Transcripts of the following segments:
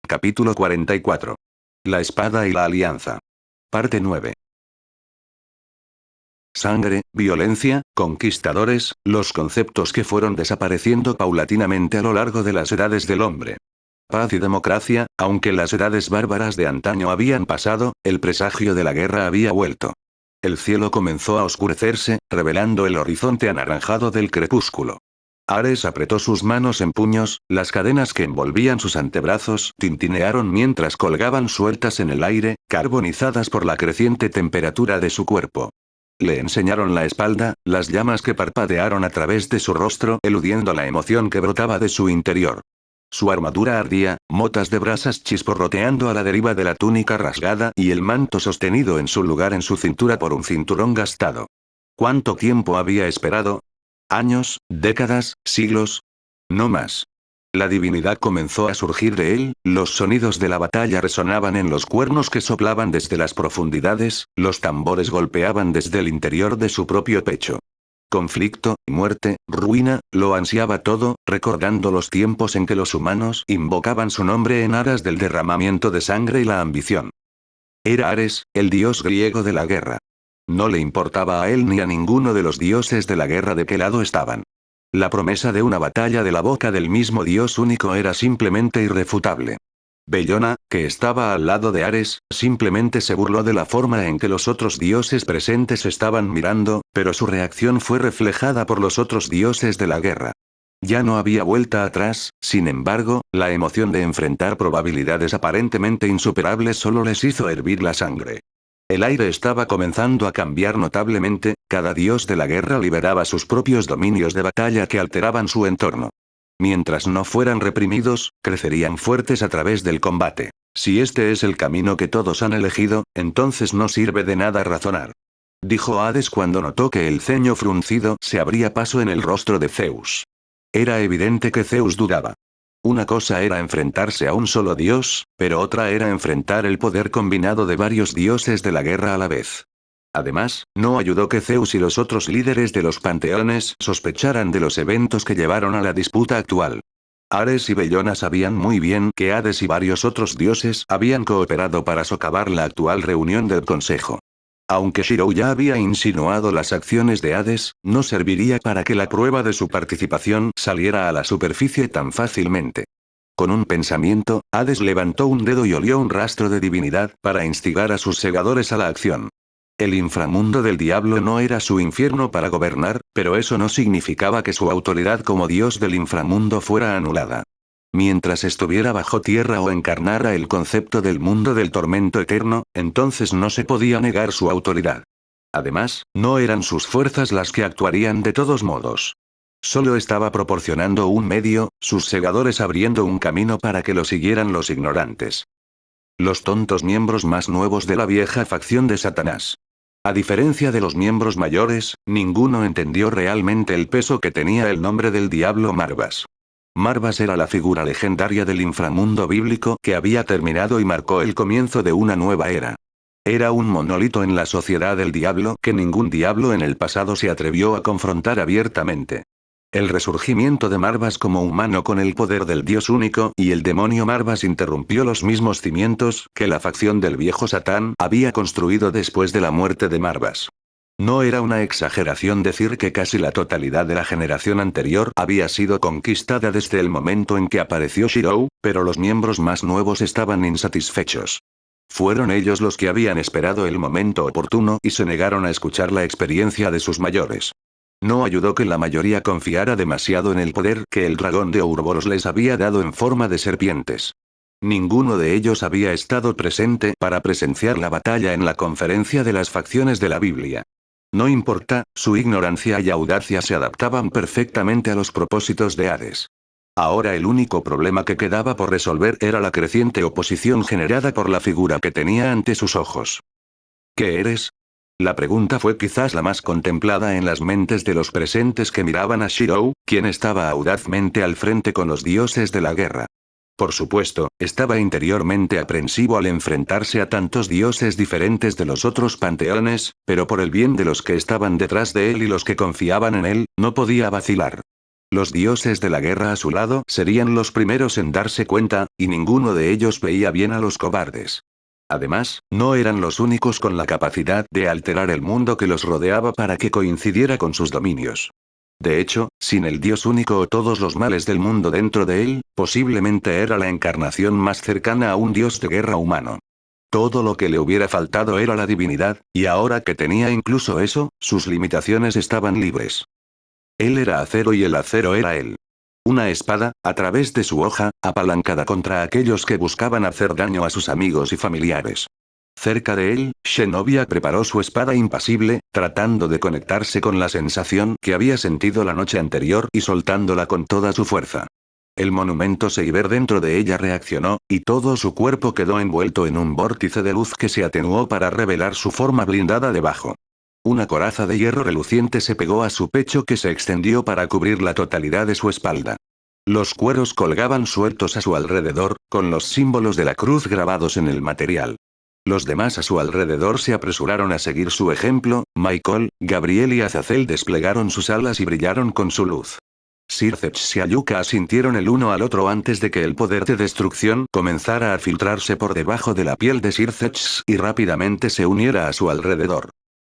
Capítulo 44. La espada y la alianza. Parte 9. Sangre, violencia, conquistadores, los conceptos que fueron desapareciendo paulatinamente a lo largo de las edades del hombre. Paz y democracia, aunque las edades bárbaras de antaño habían pasado, el presagio de la guerra había vuelto. El cielo comenzó a oscurecerse, revelando el horizonte anaranjado del crepúsculo. Ares apretó sus manos en puños, las cadenas que envolvían sus antebrazos tintinearon mientras colgaban sueltas en el aire, carbonizadas por la creciente temperatura de su cuerpo. Le enseñaron la espalda, las llamas que parpadearon a través de su rostro, eludiendo la emoción que brotaba de su interior. Su armadura ardía, motas de brasas chisporroteando a la deriva de la túnica rasgada y el manto sostenido en su lugar en su cintura por un cinturón gastado. ¿Cuánto tiempo había esperado? ¿Años, décadas, siglos? No más. La divinidad comenzó a surgir de él, los sonidos de la batalla resonaban en los cuernos que soplaban desde las profundidades, los tambores golpeaban desde el interior de su propio pecho. Conflicto, muerte, ruina, lo ansiaba todo, recordando los tiempos en que los humanos invocaban su nombre en aras del derramamiento de sangre y la ambición. Era Ares, el dios griego de la guerra. No le importaba a él ni a ninguno de los dioses de la guerra de qué lado estaban. La promesa de una batalla de la boca del mismo dios único era simplemente irrefutable. Bellona, que estaba al lado de Ares, simplemente se burló de la forma en que los otros dioses presentes estaban mirando, pero su reacción fue reflejada por los otros dioses de la guerra. Ya no había vuelta atrás, sin embargo, la emoción de enfrentar probabilidades aparentemente insuperables solo les hizo hervir la sangre. El aire estaba comenzando a cambiar notablemente, cada dios de la guerra liberaba sus propios dominios de batalla que alteraban su entorno. Mientras no fueran reprimidos, crecerían fuertes a través del combate. Si este es el camino que todos han elegido, entonces no sirve de nada razonar. Dijo Hades cuando notó que el ceño fruncido se abría paso en el rostro de Zeus. Era evidente que Zeus dudaba. Una cosa era enfrentarse a un solo dios, pero otra era enfrentar el poder combinado de varios dioses de la guerra a la vez. Además, no ayudó que Zeus y los otros líderes de los panteones sospecharan de los eventos que llevaron a la disputa actual. Ares y Bellona sabían muy bien que Hades y varios otros dioses habían cooperado para socavar la actual reunión del Consejo. Aunque Shirou ya había insinuado las acciones de Hades, no serviría para que la prueba de su participación saliera a la superficie tan fácilmente. Con un pensamiento, Hades levantó un dedo y olió un rastro de divinidad para instigar a sus segadores a la acción. El inframundo del diablo no era su infierno para gobernar, pero eso no significaba que su autoridad como dios del inframundo fuera anulada. Mientras estuviera bajo tierra o encarnara el concepto del mundo del tormento eterno, entonces no se podía negar su autoridad. Además, no eran sus fuerzas las que actuarían de todos modos. Solo estaba proporcionando un medio, sus segadores abriendo un camino para que lo siguieran los ignorantes. Los tontos miembros más nuevos de la vieja facción de Satanás. A diferencia de los miembros mayores, ninguno entendió realmente el peso que tenía el nombre del diablo Marbas. Marbas era la figura legendaria del inframundo bíblico que había terminado y marcó el comienzo de una nueva era. Era un monolito en la sociedad del diablo que ningún diablo en el pasado se atrevió a confrontar abiertamente. El resurgimiento de Marbas como humano con el poder del dios único y el demonio Marbas interrumpió los mismos cimientos que la facción del viejo Satán había construido después de la muerte de Marbas. No era una exageración decir que casi la totalidad de la generación anterior había sido conquistada desde el momento en que apareció Shirou, pero los miembros más nuevos estaban insatisfechos. Fueron ellos los que habían esperado el momento oportuno y se negaron a escuchar la experiencia de sus mayores. No ayudó que la mayoría confiara demasiado en el poder que el dragón de Ouroboros les había dado en forma de serpientes. Ninguno de ellos había estado presente para presenciar la batalla en la conferencia de las facciones de la Biblia. No importa, su ignorancia y audacia se adaptaban perfectamente a los propósitos de Hades. Ahora el único problema que quedaba por resolver era la creciente oposición generada por la figura que tenía ante sus ojos. ¿Qué eres? La pregunta fue quizás la más contemplada en las mentes de los presentes que miraban a Shirou, quien estaba audazmente al frente con los dioses de la guerra. Por supuesto, estaba interiormente aprensivo al enfrentarse a tantos dioses diferentes de los otros panteones, pero por el bien de los que estaban detrás de él y los que confiaban en él, no podía vacilar. Los dioses de la guerra a su lado serían los primeros en darse cuenta, y ninguno de ellos veía bien a los cobardes. Además, no eran los únicos con la capacidad de alterar el mundo que los rodeaba para que coincidiera con sus dominios. De hecho, sin el Dios único o todos los males del mundo dentro de él, posiblemente era la encarnación más cercana a un dios de guerra humano. Todo lo que le hubiera faltado era la divinidad, y ahora que tenía incluso eso, sus limitaciones estaban libres. Él era acero y el acero era él. Una espada, a través de su hoja, apalancada contra aquellos que buscaban hacer daño a sus amigos y familiares. Cerca de él, Zenobia preparó su espada impasible, tratando de conectarse con la sensación que había sentido la noche anterior y soltándola con toda su fuerza. El monumento Seiber dentro de ella reaccionó, y todo su cuerpo quedó envuelto en un vórtice de luz que se atenuó para revelar su forma blindada debajo. Una coraza de hierro reluciente se pegó a su pecho que se extendió para cubrir la totalidad de su espalda. Los cueros colgaban sueltos a su alrededor, con los símbolos de la cruz grabados en el material. Los demás a su alrededor se apresuraron a seguir su ejemplo, Michael, Gabriel y Azazel desplegaron sus alas y brillaron con su luz. Sirceps y Ayuka asintieron el uno al otro antes de que el poder de destrucción comenzara a filtrarse por debajo de la piel de Sirceps y rápidamente se uniera a su alrededor.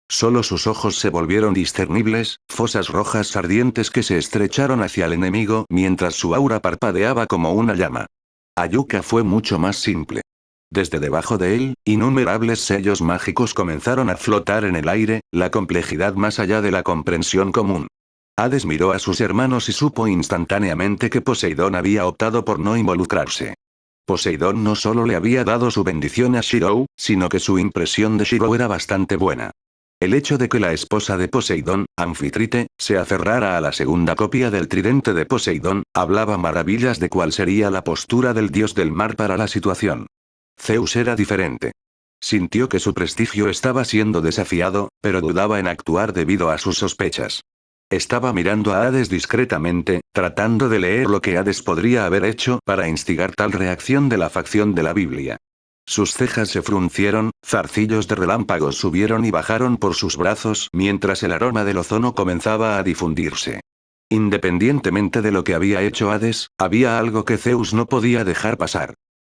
Solo sus ojos se volvieron discernibles, fosas rojas ardientes que se estrecharon hacia el enemigo mientras su aura parpadeaba como una llama. Ayuka fue mucho más simple. Desde debajo de él, innumerables sellos mágicos comenzaron a flotar en el aire, la complejidad más allá de la comprensión común. Hades miró a sus hermanos y supo instantáneamente que Poseidón había optado por no involucrarse. Poseidón no solo le había dado su bendición a Shirou, sino que su impresión de Shirou era bastante buena. El hecho de que la esposa de Poseidón, Anfitrite, se aferrara a la segunda copia del tridente de Poseidón, hablaba maravillas de cuál sería la postura del dios del mar para la situación. Zeus era diferente. Sintió que su prestigio estaba siendo desafiado, pero dudaba en actuar debido a sus sospechas. Estaba mirando a Hades discretamente, tratando de leer lo que Hades podría haber hecho para instigar tal reacción de la facción de la Biblia. Sus cejas se fruncieron, zarcillos de relámpagos subieron y bajaron por sus brazos mientras el aroma del ozono comenzaba a difundirse. Independientemente de lo que había hecho Hades, había algo que Zeus no podía dejar pasar.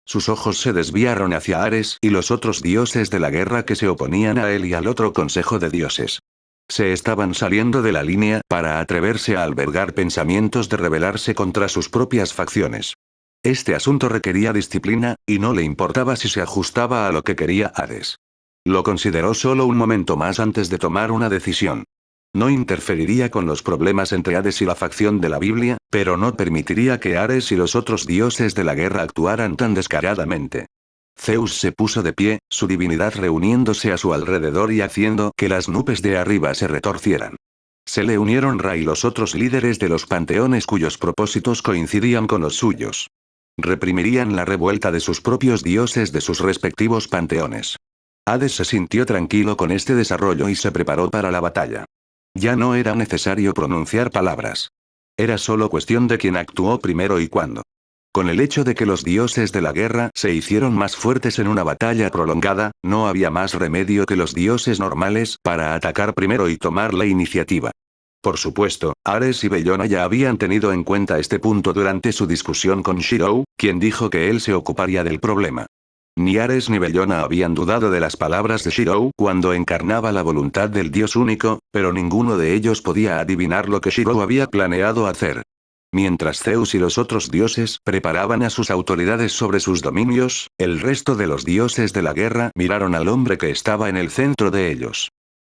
Sus ojos se desviaron hacia Ares y los otros dioses de la guerra que se oponían a él y al otro consejo de dioses. Se estaban saliendo de la línea para atreverse a albergar pensamientos de rebelarse contra sus propias facciones. Este asunto requería disciplina, y no le importaba si se ajustaba a lo que quería Hades. Lo consideró solo un momento más antes de tomar una decisión. No interferiría con los problemas entre Hades y la facción de la Biblia, pero no permitiría que Ares y los otros dioses de la guerra actuaran tan descaradamente. Zeus se puso de pie, su divinidad reuniéndose a su alrededor y haciendo que las nubes de arriba se retorcieran. Se le unieron Ra y los otros líderes de los panteones cuyos propósitos coincidían con los suyos. Reprimirían la revuelta de sus propios dioses de sus respectivos panteones. Hades se sintió tranquilo con este desarrollo y se preparó para la batalla. Ya no era necesario pronunciar palabras. Era solo cuestión de quién actuó primero y cuándo. Con el hecho de que los dioses de la guerra se hicieron más fuertes en una batalla prolongada, no había más remedio que los dioses normales para atacar primero y tomar la iniciativa. Por supuesto, Ares y Bellona ya habían tenido en cuenta este punto durante su discusión con Shirou, quien dijo que él se ocuparía del problema. Ni Ares ni Bellona habían dudado de las palabras de Shirou cuando encarnaba la voluntad del dios único, pero ninguno de ellos podía adivinar lo que Shirou había planeado hacer. Mientras Zeus y los otros dioses preparaban a sus autoridades sobre sus dominios, el resto de los dioses de la guerra miraron al hombre que estaba en el centro de ellos.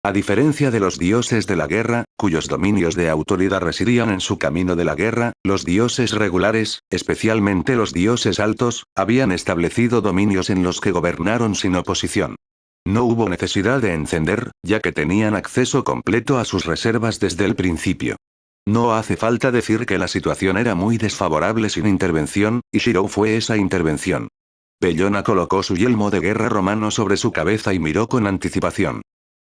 A diferencia de los dioses de la guerra, cuyos dominios de autoridad residían en su camino de la guerra, los dioses regulares, especialmente los dioses altos, habían establecido dominios en los que gobernaron sin oposición. No hubo necesidad de encender, ya que tenían acceso completo a sus reservas desde el principio. No hace falta decir que la situación era muy desfavorable sin intervención, y Shirou fue esa intervención. Bellona colocó su yelmo de guerra romano sobre su cabeza y miró con anticipación.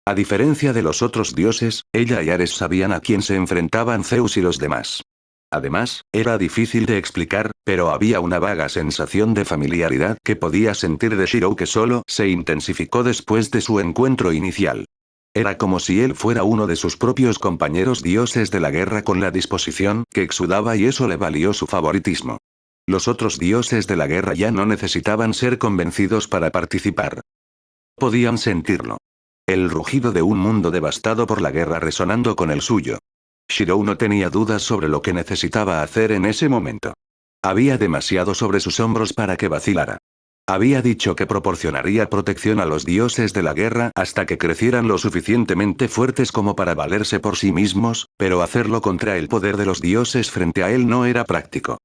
A diferencia de los otros dioses, ella y Ares sabían a quién se enfrentaban Zeus y los demás. Además, era difícil de explicar, pero había una vaga sensación de familiaridad que podía sentir de Shirou que solo se intensificó después de su encuentro inicial. Era como si él fuera uno de sus propios compañeros dioses de la guerra con la disposición que exudaba y eso le valió su favoritismo. Los otros dioses de la guerra ya no necesitaban ser convencidos para participar. Podían sentirlo. El rugido de un mundo devastado por la guerra resonando con el suyo. Shirou no tenía dudas sobre lo que necesitaba hacer en ese momento. Había demasiado sobre sus hombros para que vacilara. Había dicho que proporcionaría protección a los dioses de la guerra hasta que crecieran lo suficientemente fuertes como para valerse por sí mismos, pero hacerlo contra el poder de los dioses frente a él no era práctico.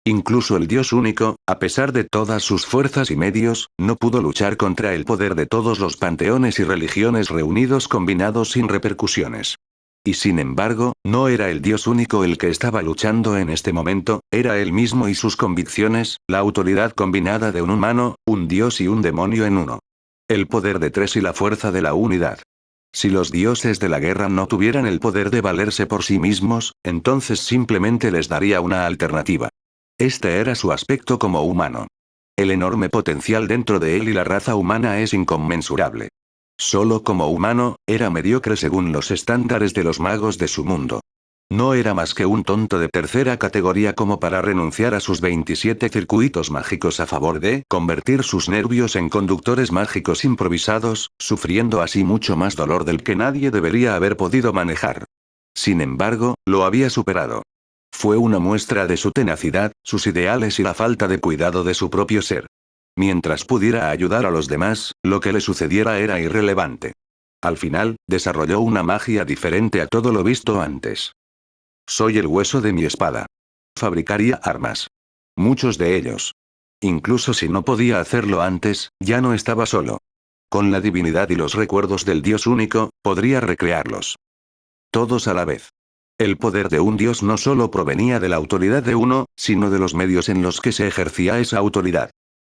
Incluso el Dios único, a pesar de todas sus fuerzas y medios, no pudo luchar contra el poder de todos los panteones y religiones reunidos combinados sin repercusiones. Y sin embargo, no era el Dios único el que estaba luchando en este momento, era él mismo y sus convicciones, la autoridad combinada de un humano, un dios y un demonio en uno. El poder de tres y la fuerza de la unidad. Si los dioses de la guerra no tuvieran el poder de valerse por sí mismos, entonces simplemente les daría una alternativa. Este era su aspecto como humano. El enorme potencial dentro de él y la raza humana es inconmensurable. Solo como humano, era mediocre según los estándares de los magos de su mundo. No era más que un tonto de tercera categoría como para renunciar a sus 27 circuitos mágicos a favor de convertir sus nervios en conductores mágicos improvisados, sufriendo así mucho más dolor del que nadie debería haber podido manejar. Sin embargo, lo había superado. Fue una muestra de su tenacidad, sus ideales y la falta de cuidado de su propio ser. Mientras pudiera ayudar a los demás, lo que le sucediera era irrelevante. Al final, desarrolló una magia diferente a todo lo visto antes. Soy el hueso de mi espada. Fabricaría armas. Muchos de ellos. Incluso si no podía hacerlo antes, ya no estaba solo. Con la divinidad y los recuerdos del Dios único, podría recrearlos. Todos a la vez. El poder de un dios no solo provenía de la autoridad de uno, sino de los medios en los que se ejercía esa autoridad.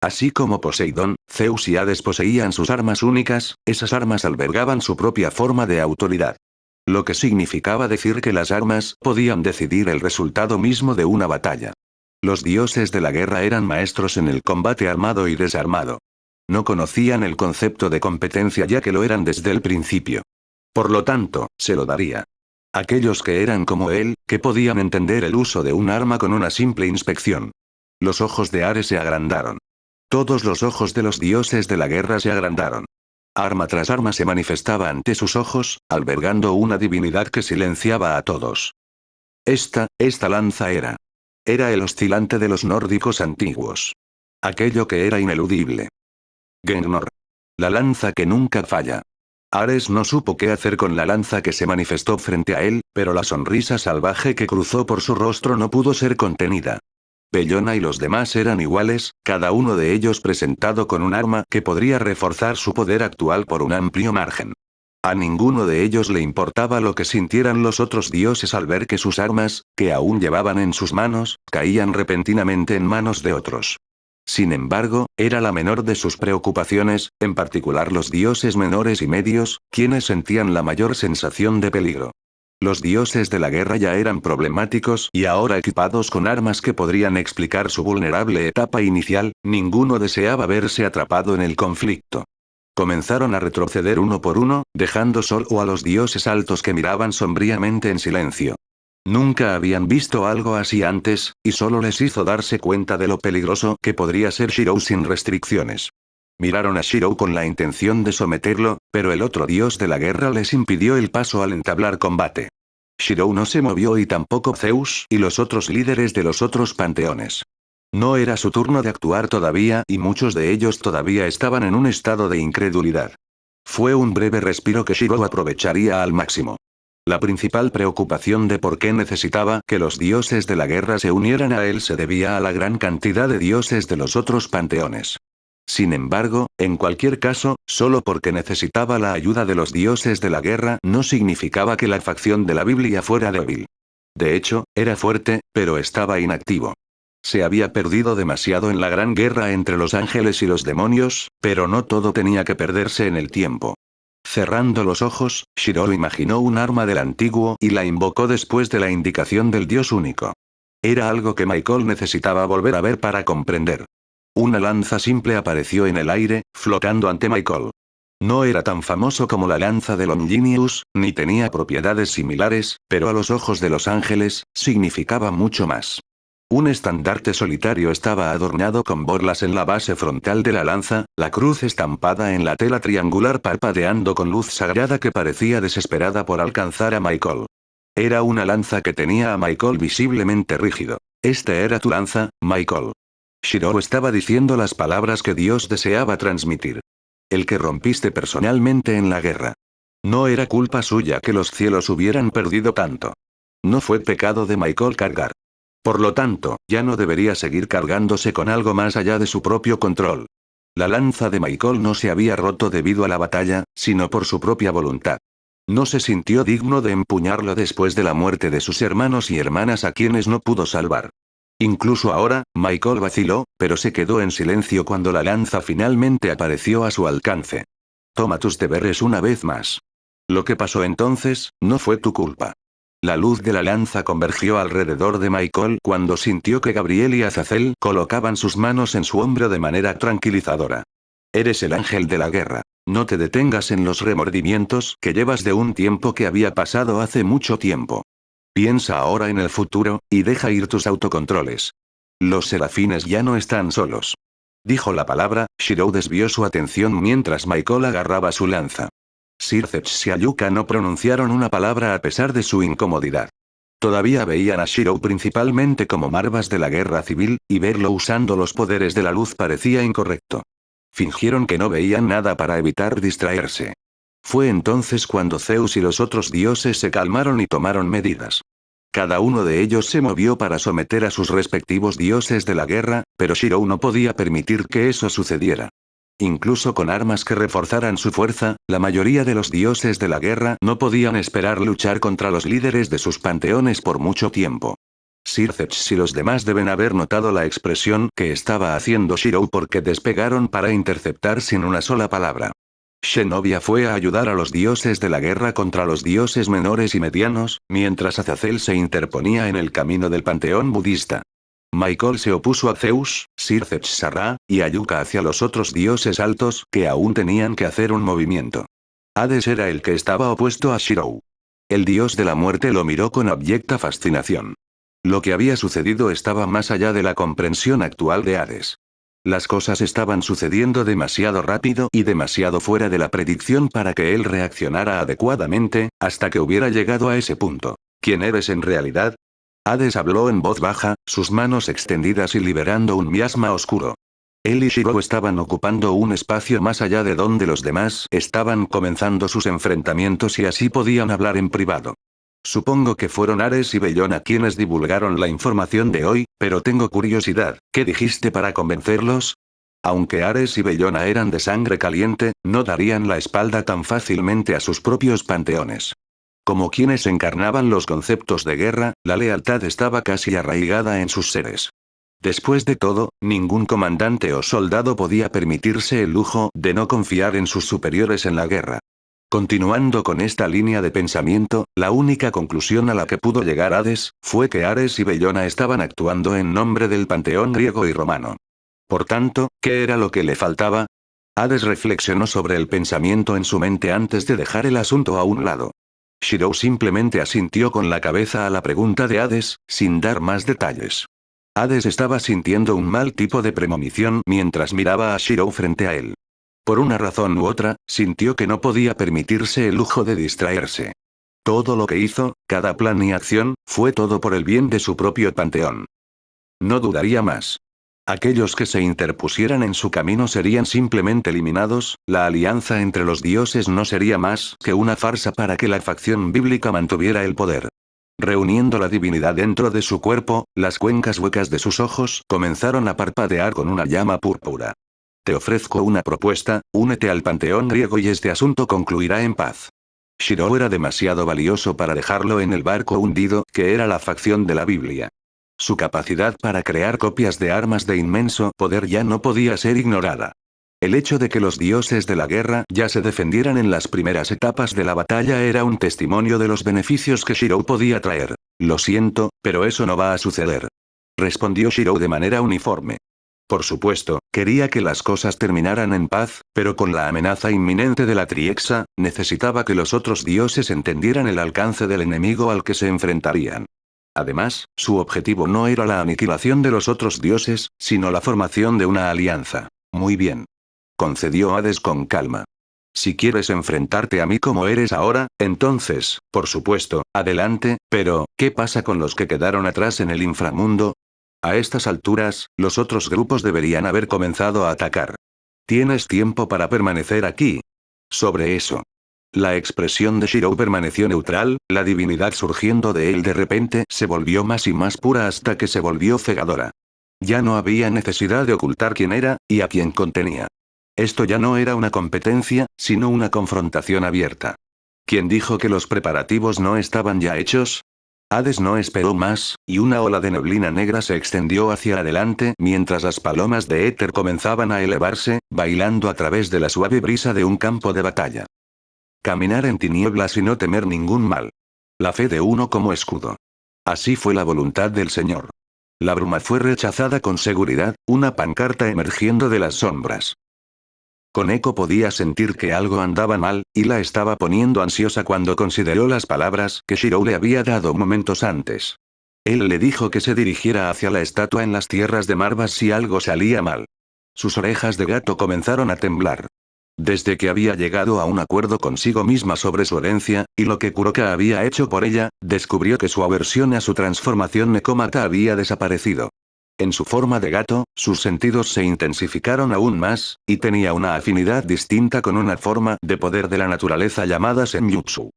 Así como Poseidón, Zeus y Hades poseían sus armas únicas, esas armas albergaban su propia forma de autoridad. Lo que significaba decir que las armas podían decidir el resultado mismo de una batalla. Los dioses de la guerra eran maestros en el combate armado y desarmado. No conocían el concepto de competencia ya que lo eran desde el principio. Por lo tanto, se lo daría. Aquellos que eran como él, que podían entender el uso de un arma con una simple inspección. Los ojos de Ares se agrandaron. Todos los ojos de los dioses de la guerra se agrandaron. Arma tras arma se manifestaba ante sus ojos, albergando una divinidad que silenciaba a todos. Esta lanza era. Era el oscilante de los nórdicos antiguos. Aquello que era ineludible. Gengnor. La lanza que nunca falla. Ares no supo qué hacer con la lanza que se manifestó frente a él, pero la sonrisa salvaje que cruzó por su rostro no pudo ser contenida. Bellona y los demás eran iguales, cada uno de ellos presentado con un arma que podría reforzar su poder actual por un amplio margen. A ninguno de ellos le importaba lo que sintieran los otros dioses al ver que sus armas, que aún llevaban en sus manos, caían repentinamente en manos de otros. Sin embargo, era la menor de sus preocupaciones, en particular los dioses menores y medios, quienes sentían la mayor sensación de peligro. Los dioses de la guerra ya eran problemáticos y ahora equipados con armas que podrían explicar su vulnerable etapa inicial, ninguno deseaba verse atrapado en el conflicto. Comenzaron a retroceder uno por uno, dejando solo a los dioses altos que miraban sombríamente en silencio. Nunca habían visto algo así antes, y solo les hizo darse cuenta de lo peligroso que podría ser Shirou sin restricciones. Miraron a Shirou con la intención de someterlo, pero el otro dios de la guerra les impidió el paso al entablar combate. Shirou no se movió y tampoco Zeus y los otros líderes de los otros panteones. No era su turno de actuar todavía y muchos de ellos todavía estaban en un estado de incredulidad. Fue un breve respiro que Shirou aprovecharía al máximo. La principal preocupación de por qué necesitaba que los dioses de la guerra se unieran a él se debía a la gran cantidad de dioses de los otros panteones. Sin embargo, en cualquier caso, solo porque necesitaba la ayuda de los dioses de la guerra no significaba que la facción de la Biblia fuera débil. De hecho, era fuerte, pero estaba inactivo. Se había perdido demasiado en la gran guerra entre los ángeles y los demonios, pero no todo tenía que perderse en el tiempo. Cerrando los ojos, Shirou imaginó un arma del antiguo y la invocó después de la indicación del Dios único. Era algo que Michael necesitaba volver a ver para comprender. Una lanza simple apareció en el aire, flotando ante Michael. No era tan famoso como la lanza de Longinus, ni tenía propiedades similares, pero a los ojos de los ángeles, significaba mucho más. Un estandarte solitario estaba adornado con borlas en la base frontal de la lanza, la cruz estampada en la tela triangular parpadeando con luz sagrada que parecía desesperada por alcanzar a Michael. Era una lanza que tenía a Michael visiblemente rígido. «Esta era tu lanza, Michael». Shirou estaba diciendo las palabras que Dios deseaba transmitir. El que rompiste personalmente en la guerra. No era culpa suya que los cielos hubieran perdido tanto. No fue pecado de Michael cargar. Por lo tanto, ya no debería seguir cargándose con algo más allá de su propio control. La lanza de Michael no se había roto debido a la batalla, sino por su propia voluntad. No se sintió digno de empuñarlo después de la muerte de sus hermanos y hermanas a quienes no pudo salvar. Incluso ahora, Michael vaciló, pero se quedó en silencio cuando la lanza finalmente apareció a su alcance. Toma tus deberes una vez más. Lo que pasó entonces, no fue tu culpa. La luz de la lanza convergió alrededor de Michael cuando sintió que Gabriel y Azazel colocaban sus manos en su hombro de manera tranquilizadora. Eres el ángel de la guerra. No te detengas en los remordimientos que llevas de un tiempo que había pasado hace mucho tiempo. Piensa ahora en el futuro, y deja ir tus autocontroles. Los serafines ya no están solos. Dijo la palabra, Shirou desvió su atención mientras Michael agarraba su lanza. Sirceps y Ayuka no pronunciaron una palabra a pesar de su incomodidad. Todavía veían a Shirou principalmente como Marvas de la guerra civil, y verlo usando los poderes de la luz parecía incorrecto. Fingieron que no veían nada para evitar distraerse. Fue entonces cuando Zeus y los otros dioses se calmaron y tomaron medidas. Cada uno de ellos se movió para someter a sus respectivos dioses de la guerra, pero Shirou no podía permitir que eso sucediera. Incluso con armas que reforzaran su fuerza, la mayoría de los dioses de la guerra no podían esperar luchar contra los líderes de sus panteones por mucho tiempo. Sirceps y los demás deben haber notado la expresión que estaba haciendo Shirou porque despegaron para interceptar sin una sola palabra. Zenobia fue a ayudar a los dioses de la guerra contra los dioses menores y medianos, mientras Azazel se interponía en el camino del panteón budista. Michael se opuso a Zeus, Sirceps a Ra, y Ayuka hacia los otros dioses altos, que aún tenían que hacer un movimiento. Hades era el que estaba opuesto a Shirou. El dios de la muerte lo miró con abyecta fascinación. Lo que había sucedido estaba más allá de la comprensión actual de Hades. Las cosas estaban sucediendo demasiado rápido y demasiado fuera de la predicción para que él reaccionara adecuadamente, hasta que hubiera llegado a ese punto. ¿Quién eres en realidad? Hades habló en voz baja, sus manos extendidas y liberando un miasma oscuro. Él y Shirou estaban ocupando un espacio más allá de donde los demás estaban comenzando sus enfrentamientos y así podían hablar en privado. Supongo que fueron Ares y Bellona quienes divulgaron la información de hoy, pero tengo curiosidad, ¿qué dijiste para convencerlos? Aunque Ares y Bellona eran de sangre caliente, no darían la espalda tan fácilmente a sus propios panteones. Como quienes encarnaban los conceptos de guerra, la lealtad estaba casi arraigada en sus seres. Después de todo, ningún comandante o soldado podía permitirse el lujo de no confiar en sus superiores en la guerra. Continuando con esta línea de pensamiento, la única conclusión a la que pudo llegar Hades, fue que Ares y Bellona estaban actuando en nombre del panteón griego y romano. Por tanto, ¿qué era lo que le faltaba? Hades reflexionó sobre el pensamiento en su mente antes de dejar el asunto a un lado. Shirou simplemente asintió con la cabeza a la pregunta de Hades, sin dar más detalles. Hades estaba sintiendo un mal tipo de premonición mientras miraba a Shirou frente a él. Por una razón u otra, sintió que no podía permitirse el lujo de distraerse. Todo lo que hizo, cada plan y acción, fue todo por el bien de su propio panteón. No dudaría más. Aquellos que se interpusieran en su camino serían simplemente eliminados, la alianza entre los dioses no sería más que una farsa para que la facción bíblica mantuviera el poder. Reuniendo la divinidad dentro de su cuerpo, las cuencas huecas de sus ojos comenzaron a parpadear con una llama púrpura. Te ofrezco una propuesta, únete al panteón griego y este asunto concluirá en paz. Shirou era demasiado valioso para dejarlo en el barco hundido, que era la facción de la Biblia. Su capacidad para crear copias de armas de inmenso poder ya no podía ser ignorada. El hecho de que los dioses de la guerra ya se defendieran en las primeras etapas de la batalla era un testimonio de los beneficios que Shirou podía traer. Lo siento, pero eso no va a suceder. Respondió Shirou de manera uniforme. Por supuesto, quería que las cosas terminaran en paz, pero con la amenaza inminente de la Triexa, necesitaba que los otros dioses entendieran el alcance del enemigo al que se enfrentarían. Además, su objetivo no era la aniquilación de los otros dioses, sino la formación de una alianza. Muy bien. Concedió Hades con calma. Si quieres enfrentarte a mí como eres ahora, entonces, por supuesto, adelante, pero, ¿qué pasa con los que quedaron atrás en el inframundo? A estas alturas, los otros grupos deberían haber comenzado a atacar. Tienes tiempo para permanecer aquí. Sobre eso. La expresión de Shirou permaneció neutral, la divinidad surgiendo de él de repente se volvió más y más pura hasta que se volvió cegadora. Ya no había necesidad de ocultar quién era, y a quién contenía. Esto ya no era una competencia, sino una confrontación abierta. ¿Quién dijo que los preparativos no estaban ya hechos? Hades no esperó más, y una ola de neblina negra se extendió hacia adelante mientras las palomas de éter comenzaban a elevarse, bailando a través de la suave brisa de un campo de batalla. Caminar en tinieblas y no temer ningún mal. La fe de uno como escudo. Así fue la voluntad del Señor. La bruma fue rechazada con seguridad, una pancarta emergiendo de las sombras. Koneko podía sentir que algo andaba mal, y la estaba poniendo ansiosa cuando consideró las palabras que Shirou le había dado momentos antes. Él le dijo que se dirigiera hacia la estatua en las tierras de Marvas si algo salía mal. Sus orejas de gato comenzaron a temblar. Desde que había llegado a un acuerdo consigo misma sobre su herencia, y lo que Kuroka había hecho por ella, descubrió que su aversión a su transformación Nekomata había desaparecido. En su forma de gato, sus sentidos se intensificaron aún más, y tenía una afinidad distinta con una forma de poder de la naturaleza llamada Senjutsu.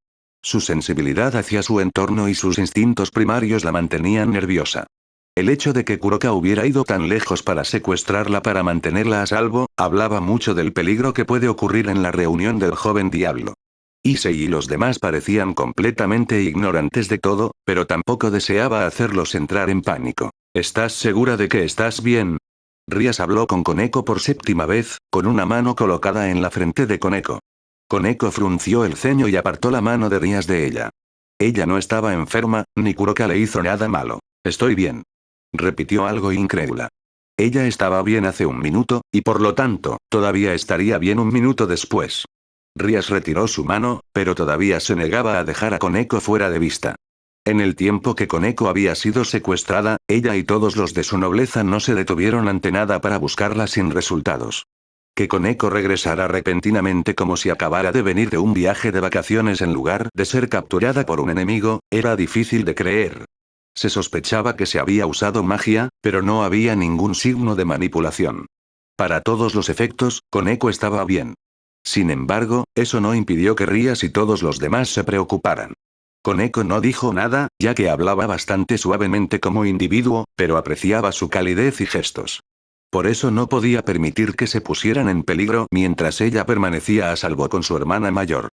Su sensibilidad hacia su entorno y sus instintos primarios la mantenían nerviosa. El hecho de que Kuroka hubiera ido tan lejos para secuestrarla para mantenerla a salvo, hablaba mucho del peligro que puede ocurrir en la reunión del joven diablo. Issei y los demás parecían completamente ignorantes de todo, pero tampoco deseaba hacerlos entrar en pánico. ¿Estás segura de que estás bien? Rías habló con Koneko por séptima vez, con una mano colocada en la frente de Koneko. Koneko frunció el ceño y apartó la mano de Rías de ella. Ella no estaba enferma, ni Kuroka le hizo nada malo. Estoy bien. Repitió algo incrédula. Ella estaba bien hace un minuto, y por lo tanto, todavía estaría bien un minuto después. Rías retiró su mano, pero todavía se negaba a dejar a Koneko fuera de vista. En el tiempo que Koneko había sido secuestrada, ella y todos los de su nobleza no se detuvieron ante nada para buscarla sin resultados. Que Koneko regresara repentinamente como si acabara de venir de un viaje de vacaciones en lugar de ser capturada por un enemigo, era difícil de creer. Se sospechaba que se había usado magia, pero no había ningún signo de manipulación. Para todos los efectos, Koneko estaba bien. Sin embargo, eso no impidió que Rías y todos los demás se preocuparan. Koneko no dijo nada, ya que hablaba bastante suavemente como individuo, pero apreciaba su calidez y gestos. Por eso no podía permitir que se pusieran en peligro mientras ella permanecía a salvo con su hermana mayor.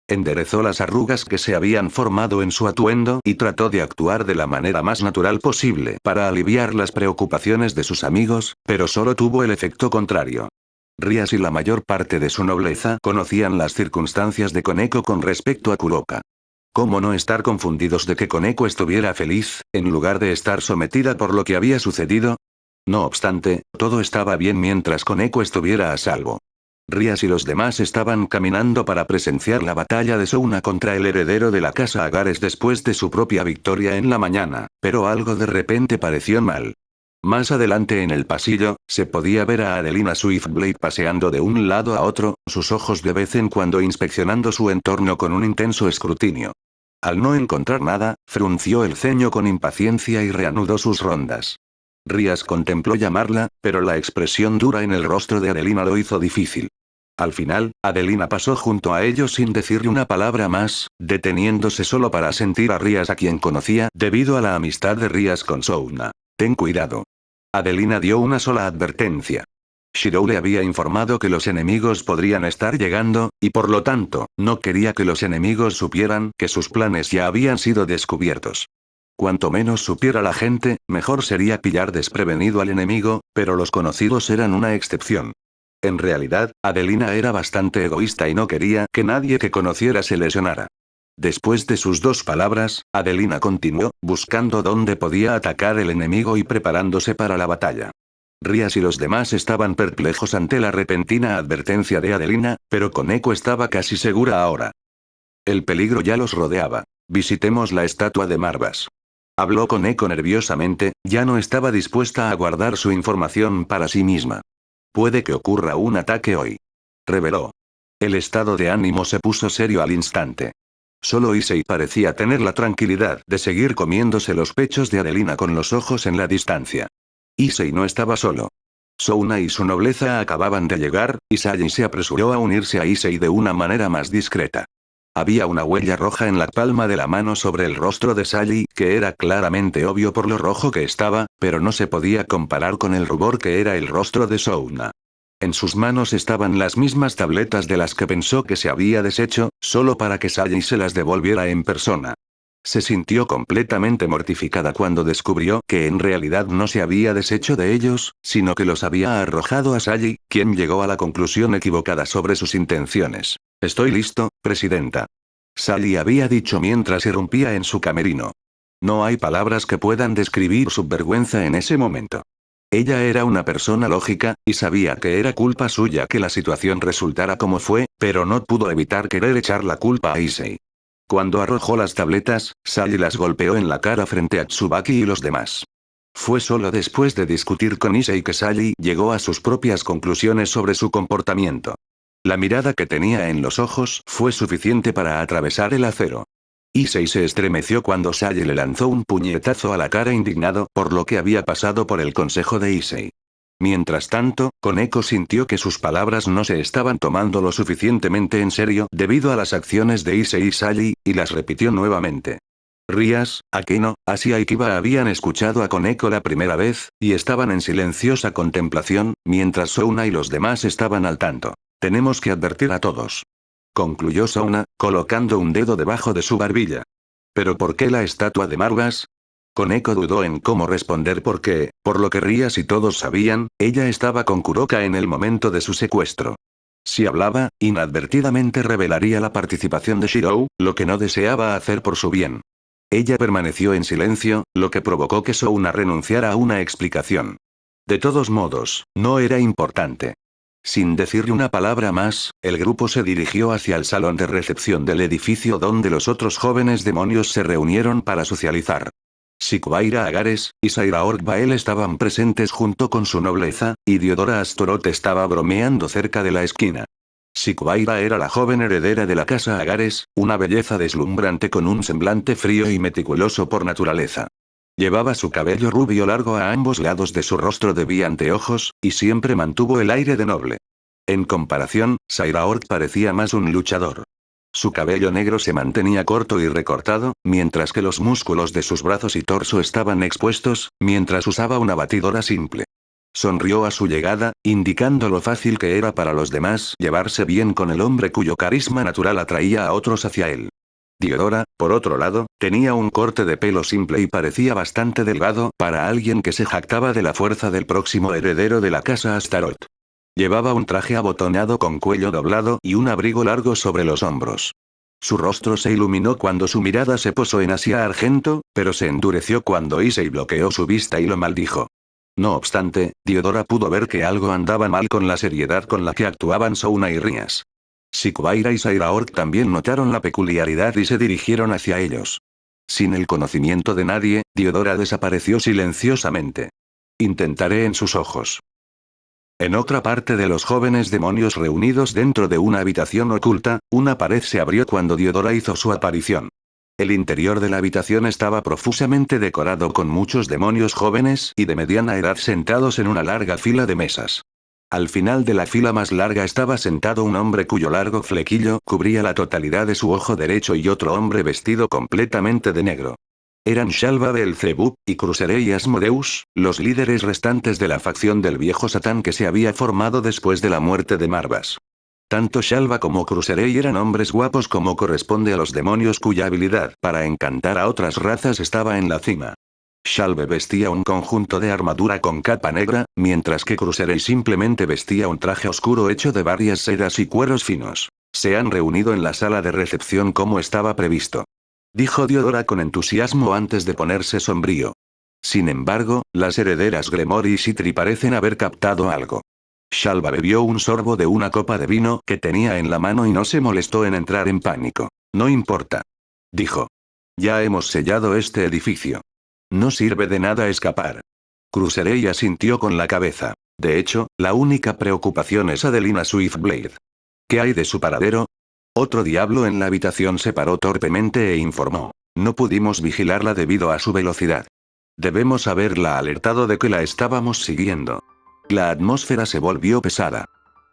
Enderezó las arrugas que se habían formado en su atuendo y trató de actuar de la manera más natural posible para aliviar las preocupaciones de sus amigos, pero solo tuvo el efecto contrario. Rías y la mayor parte de su nobleza conocían las circunstancias de Koneko con respecto a Kuroka. ¿Cómo no estar confundidos de que Koneko estuviera feliz, en lugar de estar sometida por lo que había sucedido? No obstante, todo estaba bien mientras Koneko estuviera a salvo. Rías y los demás estaban caminando para presenciar la batalla de Souna contra el heredero de la casa Agares después de su propia victoria en la mañana, pero algo de repente pareció mal. Más adelante en el pasillo, se podía ver a Adelina Swiftblade paseando de un lado a otro, sus ojos de vez en cuando inspeccionando su entorno con un intenso escrutinio. Al no encontrar nada, frunció el ceño con impaciencia y reanudó sus rondas. Rías contempló llamarla, pero la expresión dura en el rostro de Adelina lo hizo difícil. Al final, Adelina pasó junto a ellos sin decirle una palabra más, deteniéndose solo para sentir a Rías a quien conocía debido a la amistad de Rías con Souna. Ten cuidado. Adelina dio una sola advertencia. Shirou le había informado que los enemigos podrían estar llegando, y por lo tanto, no quería que los enemigos supieran que sus planes ya habían sido descubiertos. Cuanto menos supiera la gente, mejor sería pillar desprevenido al enemigo, pero los conocidos eran una excepción. En realidad, Adelina era bastante egoísta y no quería que nadie que conociera se lesionara. Después de sus dos palabras, Adelina continuó, buscando dónde podía atacar el enemigo y preparándose para la batalla. Rías y los demás estaban perplejos ante la repentina advertencia de Adelina, pero Koneko estaba casi segura ahora. El peligro ya los rodeaba. Visitemos la estatua de Marvas. Habló Koneko nerviosamente, ya no estaba dispuesta a guardar su información para sí misma. Puede que ocurra un ataque hoy. Reveló. El estado de ánimo se puso serio al instante. Solo Issei parecía tener la tranquilidad de seguir comiéndose los pechos de Adelina con los ojos en la distancia. Issei no estaba solo. Souna y su nobleza acababan de llegar, y Salley se apresuró a unirse a Issei de una manera más discreta. Había una huella roja en la palma de la mano sobre el rostro de Salley, que era claramente obvio por lo rojo que estaba, pero no se podía comparar con el rubor que era el rostro de Souna. En sus manos estaban las mismas tabletas de las que pensó que se había deshecho, solo para que Salley se las devolviera en persona. Se sintió completamente mortificada cuando descubrió que en realidad no se había deshecho de ellos, sino que los había arrojado a Salley, quien llegó a la conclusión equivocada sobre sus intenciones. Estoy listo, presidenta. Salley había dicho mientras irrumpía en su camerino. No hay palabras que puedan describir su vergüenza en ese momento. Ella era una persona lógica, y sabía que era culpa suya que la situación resultara como fue, pero no pudo evitar querer echar la culpa a Issei. Cuando arrojó las tabletas, Salley las golpeó en la cara frente a Tsubaki y los demás. Fue solo después de discutir con Issei que Salley llegó a sus propias conclusiones sobre su comportamiento. La mirada que tenía en los ojos fue suficiente para atravesar el acero. Issei se estremeció cuando Salley le lanzó un puñetazo a la cara indignado por lo que había pasado por el consejo de Issei. Mientras tanto, Koneko sintió que sus palabras no se estaban tomando lo suficientemente en serio debido a las acciones de Issei y Salley, y las repitió nuevamente. Rías, Akeno, Asia y Kiba habían escuchado a Koneko la primera vez, y estaban en silenciosa contemplación, mientras Souna y los demás estaban al tanto. Tenemos que advertir a todos. Concluyó Souna, colocando un dedo debajo de su barbilla. ¿Pero por qué la estatua de Marvas? Koneko dudó en cómo responder porque, por lo que Rías y todos sabían, ella estaba con Kuroka en el momento de su secuestro. Si hablaba, inadvertidamente revelaría la participación de Shirou, lo que no deseaba hacer por su bien. Ella permaneció en silencio, lo que provocó que Souna renunciara a una explicación. De todos modos, no era importante. Sin decirle una palabra más, el grupo se dirigió hacia el salón de recepción del edificio donde los otros jóvenes demonios se reunieron para socializar. Sikubaira Agares y Saira Orgbael estaban presentes junto con su nobleza, y Diodora Astoroth estaba bromeando cerca de la esquina. Sikubaira era la joven heredera de la casa Agares, una belleza deslumbrante con un semblante frío y meticuloso por naturaleza. Llevaba su cabello rubio largo a ambos lados de su rostro de anteojos, y siempre mantuvo el aire de noble. En comparación, Saira Org parecía más un luchador. Su cabello negro se mantenía corto y recortado, mientras que los músculos de sus brazos y torso estaban expuestos, mientras usaba una batidora simple. Sonrió a su llegada, indicando lo fácil que era para los demás llevarse bien con el hombre cuyo carisma natural atraía a otros hacia él. Diodora, por otro lado, tenía un corte de pelo simple y parecía bastante delgado para alguien que se jactaba de la fuerza del próximo heredero de la casa Astaroth. Llevaba un traje abotonado con cuello doblado y un abrigo largo sobre los hombros. Su rostro se iluminó cuando su mirada se posó en Asia Argento, pero se endureció cuando Issei bloqueó su vista y lo maldijo. No obstante, Diodora pudo ver que algo andaba mal con la seriedad con la que actuaban Souna y Rías. Sikubaira y Saira Org también notaron la peculiaridad y se dirigieron hacia ellos. Sin el conocimiento de nadie, Diodora desapareció silenciosamente. Intentaré en sus ojos. En otra parte de los jóvenes demonios reunidos dentro de una habitación oculta, una pared se abrió cuando Diodora hizo su aparición. El interior de la habitación estaba profusamente decorado con muchos demonios jóvenes y de mediana edad sentados en una larga fila de mesas. Al final de la fila más larga estaba sentado un hombre cuyo largo flequillo cubría la totalidad de su ojo derecho y otro hombre vestido completamente de negro. Eran Shalva Beelzebub, y Cruserei Asmodeus, los líderes restantes de la facción del viejo Satán que se había formado después de la muerte de Marvas. Tanto Shalva como Cruserei eran hombres guapos como corresponde a los demonios cuya habilidad para encantar a otras razas estaba en la cima. Shalve vestía un conjunto de armadura con capa negra, mientras que Cruserei simplemente vestía un traje oscuro hecho de varias sedas y cueros finos. Se han reunido en la sala de recepción como estaba previsto. Dijo Diodora con entusiasmo antes de ponerse sombrío. Sin embargo, las herederas Gremory y Citri parecen haber captado algo. Shalva bebió un sorbo de una copa de vino que tenía en la mano y no se molestó en entrar en pánico. No importa. Dijo. Ya hemos sellado este edificio. No sirve de nada escapar. Crucerei asintió con la cabeza. De hecho, la única preocupación es Adelina Swiftblade. ¿Qué hay de su paradero? Otro diablo en la habitación se paró torpemente e informó. No pudimos vigilarla debido a su velocidad. Debemos haberla alertado de que la estábamos siguiendo. La atmósfera se volvió pesada.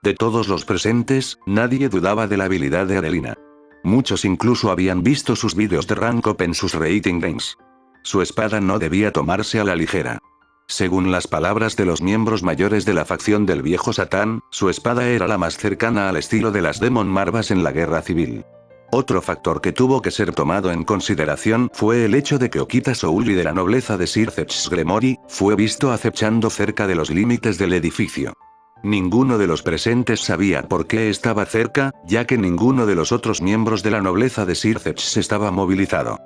De todos los presentes, nadie dudaba de la habilidad de Adelina. Muchos incluso habían visto sus vídeos de rank up en sus rating games. Su espada no debía tomarse a la ligera. Según las palabras de los miembros mayores de la facción del viejo Satán, su espada era la más cercana al estilo de las Demon Marvas en la guerra civil. Otro factor que tuvo que ser tomado en consideración fue el hecho de que Okita Souli de la nobleza de Sir Zechs Gremory, fue visto acechando cerca de los límites del edificio. Ninguno de los presentes sabía por qué estaba cerca, ya que ninguno de los otros miembros de la nobleza de Sir Zechs estaba movilizado.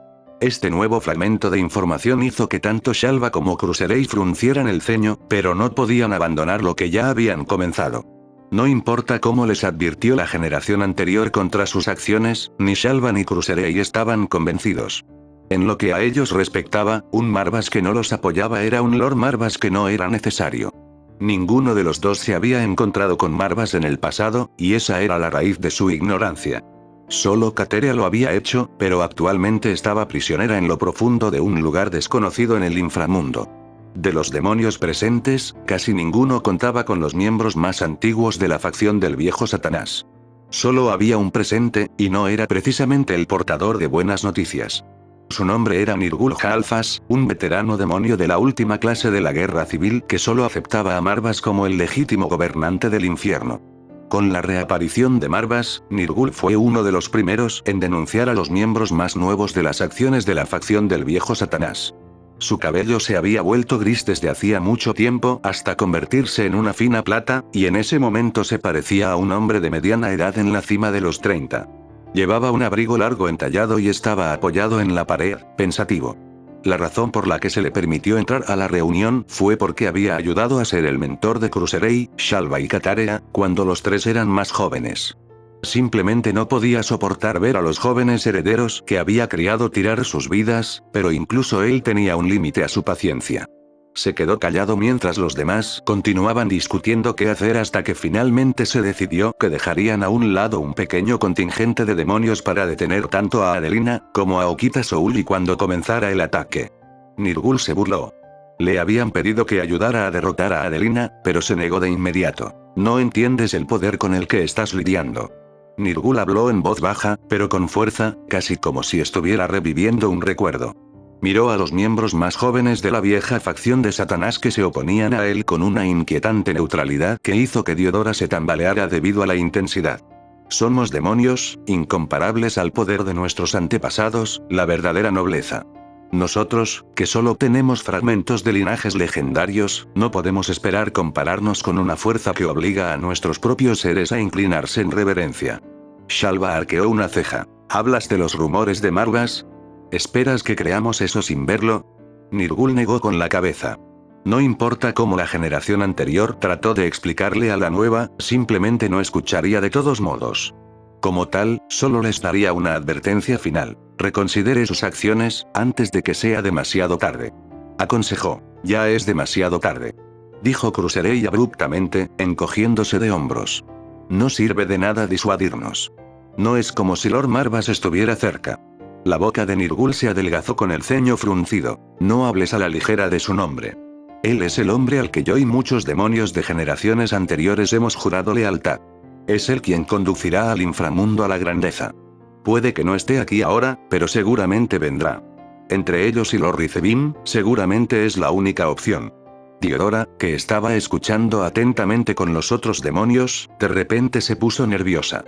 Este nuevo fragmento de información hizo que tanto Shalva como Crucerei fruncieran el ceño, pero no podían abandonar lo que ya habían comenzado. No importa cómo les advirtió la generación anterior contra sus acciones, ni Shalva ni Crucerei estaban convencidos. En lo que a ellos respectaba, un Marvas que no los apoyaba era un Lord Marvas que no era necesario. Ninguno de los dos se había encontrado con Marvas en el pasado, y esa era la raíz de su ignorancia. Solo Kateria lo había hecho, pero actualmente estaba prisionera en lo profundo de un lugar desconocido en el inframundo. De los demonios presentes, casi ninguno contaba con los miembros más antiguos de la facción del viejo Satanás. Solo había un presente, y no era precisamente el portador de buenas noticias. Su nombre era Nirgul Halfas, un veterano demonio de la última clase de la guerra civil que solo aceptaba a Marvas como el legítimo gobernante del infierno. Con la reaparición de Marvas, Nirgul fue uno de los primeros en denunciar a los miembros más nuevos de las acciones de la facción del viejo Satanás. Su cabello se había vuelto gris desde hacía mucho tiempo hasta convertirse en una fina plata, y en ese momento se parecía a un hombre de mediana edad en la cima de los 30. Llevaba un abrigo largo entallado y estaba apoyado en la pared, pensativo. La razón por la que se le permitió entrar a la reunión fue porque había ayudado a ser el mentor de Crucerei, Shalva y Kateria, cuando los tres eran más jóvenes. Simplemente no podía soportar ver a los jóvenes herederos que había criado tirar sus vidas, pero incluso él tenía un límite a su paciencia. Se quedó callado mientras los demás continuaban discutiendo qué hacer hasta que finalmente se decidió que dejarían a un lado un pequeño contingente de demonios para detener tanto a Adelina, como a Okita Souli cuando comenzara el ataque. Nirgul se burló. Le habían pedido que ayudara a derrotar a Adelina, pero se negó de inmediato. No entiendes el poder con el que estás lidiando. Nirgul habló en voz baja, pero con fuerza, casi como si estuviera reviviendo un recuerdo. Miró a los miembros más jóvenes de la vieja facción de Satanás que se oponían a él con una inquietante neutralidad que hizo que Diodora se tambaleara debido a la intensidad. Somos demonios, incomparables al poder de nuestros antepasados, la verdadera nobleza. Nosotros, que solo tenemos fragmentos de linajes legendarios, no podemos esperar compararnos con una fuerza que obliga a nuestros propios seres a inclinarse en reverencia. Shalva arqueó una ceja. ¿Hablas de los rumores de Marvas? ¿Esperas que creamos eso sin verlo? Nirgul negó con la cabeza. No importa cómo la generación anterior trató de explicarle a la nueva, simplemente no escucharía de todos modos. Como tal, solo les daría una advertencia final. Reconsidere sus acciones, antes de que sea demasiado tarde. Aconsejó. Ya es demasiado tarde. Dijo Crucerei abruptamente, encogiéndose de hombros. No sirve de nada disuadirnos. No es como si Lord Marvas estuviera cerca. La boca de Nirgul se adelgazó con el ceño fruncido. No hables a la ligera de su nombre. Él es el hombre al que yo y muchos demonios de generaciones anteriores hemos jurado lealtad. Es él quien conducirá al inframundo a la grandeza. Puede que no esté aquí ahora, pero seguramente vendrá. Entre ellos y Lord Rizebim, seguramente es la única opción. Diodora, que estaba escuchando atentamente con los otros demonios, de repente se puso nerviosa.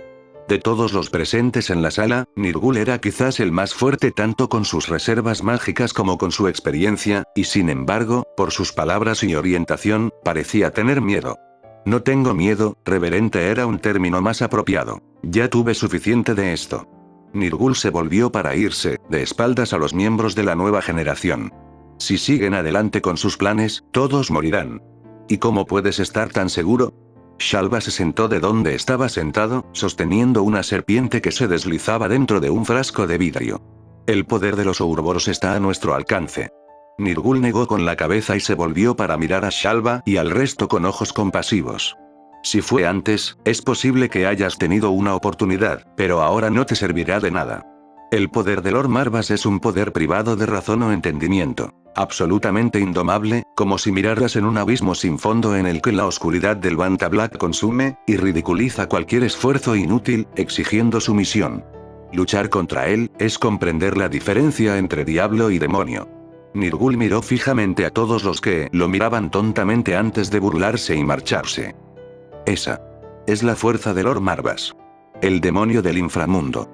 De todos los presentes en la sala, Nirgul era quizás el más fuerte tanto con sus reservas mágicas como con su experiencia, y sin embargo, por sus palabras y orientación, parecía tener miedo. No tengo miedo, reverente era un término más apropiado. Ya tuve suficiente de esto. Nirgul se volvió para irse, de espaldas a los miembros de la nueva generación. Si siguen adelante con sus planes, todos morirán. ¿Y cómo puedes estar tan seguro? Shalva se sentó de donde estaba sentado, sosteniendo una serpiente que se deslizaba dentro de un frasco de vidrio. El poder de los Ouroboros está a nuestro alcance. Nirgul negó con la cabeza y se volvió para mirar a Shalva y al resto con ojos compasivos. Si fue antes, es posible que hayas tenido una oportunidad, pero ahora no te servirá de nada. El poder de Lord Marvas es un poder privado de razón o entendimiento. Absolutamente indomable, como si miraras en un abismo sin fondo en el que la oscuridad del Banta Black consume, y ridiculiza cualquier esfuerzo inútil, exigiendo sumisión. Luchar contra él, es comprender la diferencia entre diablo y demonio. Nirgul miró fijamente a todos los que lo miraban tontamente antes de burlarse y marcharse. Esa es la fuerza de Lord Marvas. El demonio del inframundo.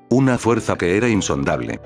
Una fuerza que era insondable.